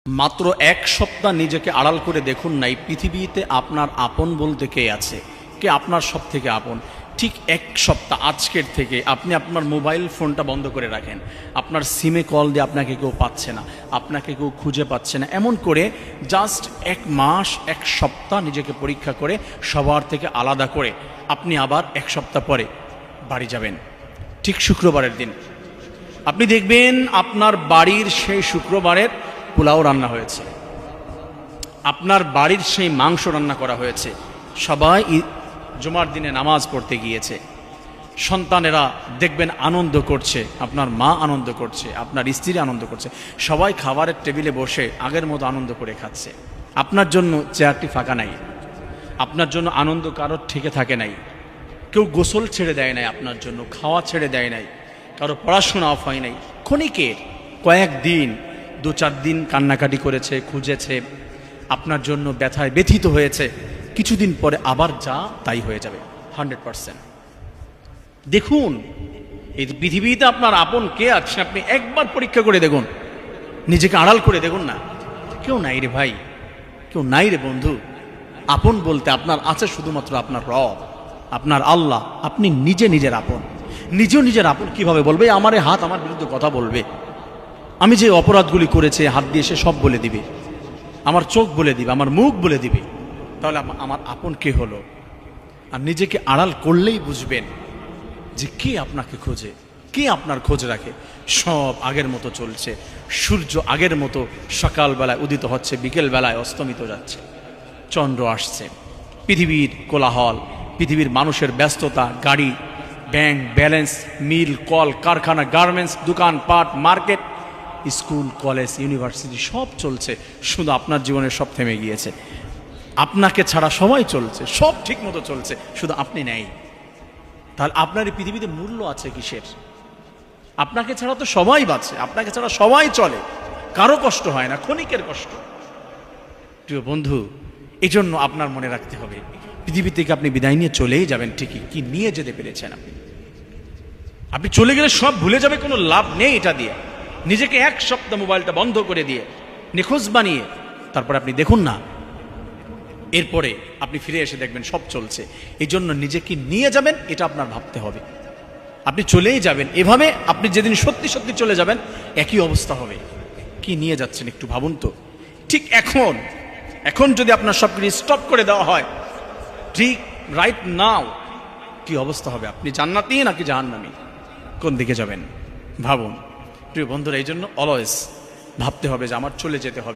মাত্র এক সপ্তাহ নিজেকে আড়াল করে দেখুন না, এই পৃথিবীতে আপনার আপন বলতে কে আছে, কে আপনার সব থেকে আপন। ঠিক এক সপ্তাহ আজকের থেকে আপনি আপনার মোবাইল ফোনটা বন্ধ করে রাখেন। আপনার সিমে কল দিয়ে আপনাকে কেউ পাচ্ছে না, আপনাকে কেউ খুঁজে পাচ্ছে না, এমন করে জাস্ট এক মাস এক সপ্তাহ নিজেকে পরীক্ষা করে সবার থেকে আলাদা করে আপনি আবার এক সপ্তাহ পরে বাড়ি যাবেন। ঠিক শুক্রবারের দিন আপনি দেখবেন আপনার বাড়ির সেই শুক্রবারের পোলাও রান্না হয়েছে, আপনার বাড়ির সেই মাংস রান্না করা হয়েছে, সবাই জুমার দিনে নামাজ পড়তে গিয়েছে, সন্তানেরা দেখবেন আনন্দ করছে, আপনার মা আনন্দ করছে, আপনার স্ত্রী আনন্দ করছে, সবাই খাবারের টেবিলে বসে আগের মতো আনন্দ করে খাচ্ছে। আপনার জন্য চেয়ারটি ফাঁকা নাই, আপনার জন্য আনন্দ কারোর ঠেকে থাকে নাই, কেউ গোসল ছেড়ে দেয় নাই আপনার জন্য, খাওয়া ছেড়ে দেয় নাই, কারো পড়াশোনা অফ হয় নাই। ক্ষণিকের কয়েকদিন 2-4 দিন কান্নাকাটি করেছে, খুঁজেছে, আপনার জন্য ব্যথায় ব্যথিত হয়েছে, কিছুদিন পরে আবার যা তাই হয়ে যাবে 100%। দেখুন এই পৃথিবীতে আপনার আপন কে আছে আপনি একবার পরীক্ষা করে দেখুন, নিজেকে আড়াল করে দেখুন না, কেউ নাই রে ভাই, কেউ নাই রে বন্ধু। আপন বলতে আপনার আছে শুধুমাত্র আপনার রব, আপনার আল্লাহ। আপনি নিজে নিজের আপন, নিজেও নিজের আপন কিভাবে বলবে? আমার হাত আমার বিরুদ্ধে কথা বলবে, আমি যে অপরাধগুলি করেছে হাত দিয়ে সে সব বলে দিবে, আমার চোখ বলে দিবে, আমার মুখ বলে দিবে, তাহলে আমার আপন কে হলো? আর নিজেকে আড়াল করলেই বুঝবেন যে কে আপনাকে খোঁজে, কে আপনার খোঁজ রাখে। সব আগের মতো চলছে, সূর্য আগের মতো সকালবেলায় উদিত হচ্ছে, বিকেল বেলায় অস্তমিত যাচ্ছে, চন্দ্র আসছে। পৃথিবীর কোলাহল, পৃথিবীর মানুষের ব্যস্ততা, গাড়ি, ব্যাংক ব্যালেন্স, মিল, কল কারখানা, গার্মেন্টস, দোকান পাট, মার্কেট, স্কুল, কলেজ, ইউনিভার্সিটি সব চলছে, শুধু আপনার জীবনে সব থেমে গিয়েছে। আপনাকে ছাড়া সবাই চলছে, সব ঠিক মতো চলছে, শুধু আপনি নেই। তাহলে আপনার এই পৃথিবীতে মূল্য আছে কিসের? আপনাকে ছাড়া তো সবাই বাঁচে, আপনাকে ছাড়া সবাই চলে, কারো কষ্ট হয় না, ক্ষণিকের কষ্ট। প্রিয় বন্ধু, এই জন্য আপনার মনে রাখতে হবে পৃথিবী থেকে আপনি বিদায় নিয়ে চলেই যাবেন ঠিকই, কি নিয়ে যেতে পেরেছেন আপনি চলে গেলে সব ভুলে যাবে, কোনো লাভ নেই এটা দিয়ে। নিজেকে এক সপ্তাহ মোবাইলটা বন্ধ করে দিয়ে নিখোঁজ বানিয়ে তারপরে আপনি দেখুন না, এরপরে আপনি ফিরে এসে দেখবেন সব চলছে। এই জন্য নিজেকে নিয়ে যাবেন এটা আপনার ভাবতে হবে। আপনি চলেই যাবেন, এভাবে আপনি যেদিন সত্যি সত্যি চলে যাবেন একই অবস্থা হবে। কি নিয়ে যাচ্ছেন একটু ভাবুন তো। ঠিক এখন যদি আপনার সব কিছু স্টপ করে দেওয়া হয়, ঠিক রাইট নাও, কি অবস্থা হবে? আপনি জান্নাতি নাকি জাহান্নামী, কোন দিকে যাবেন ভাবুন। প্রিয় বন্ধুরা, এই জন্য অলওয়েজ ভাবতে হবে যে আমার চলে যেতে হবে।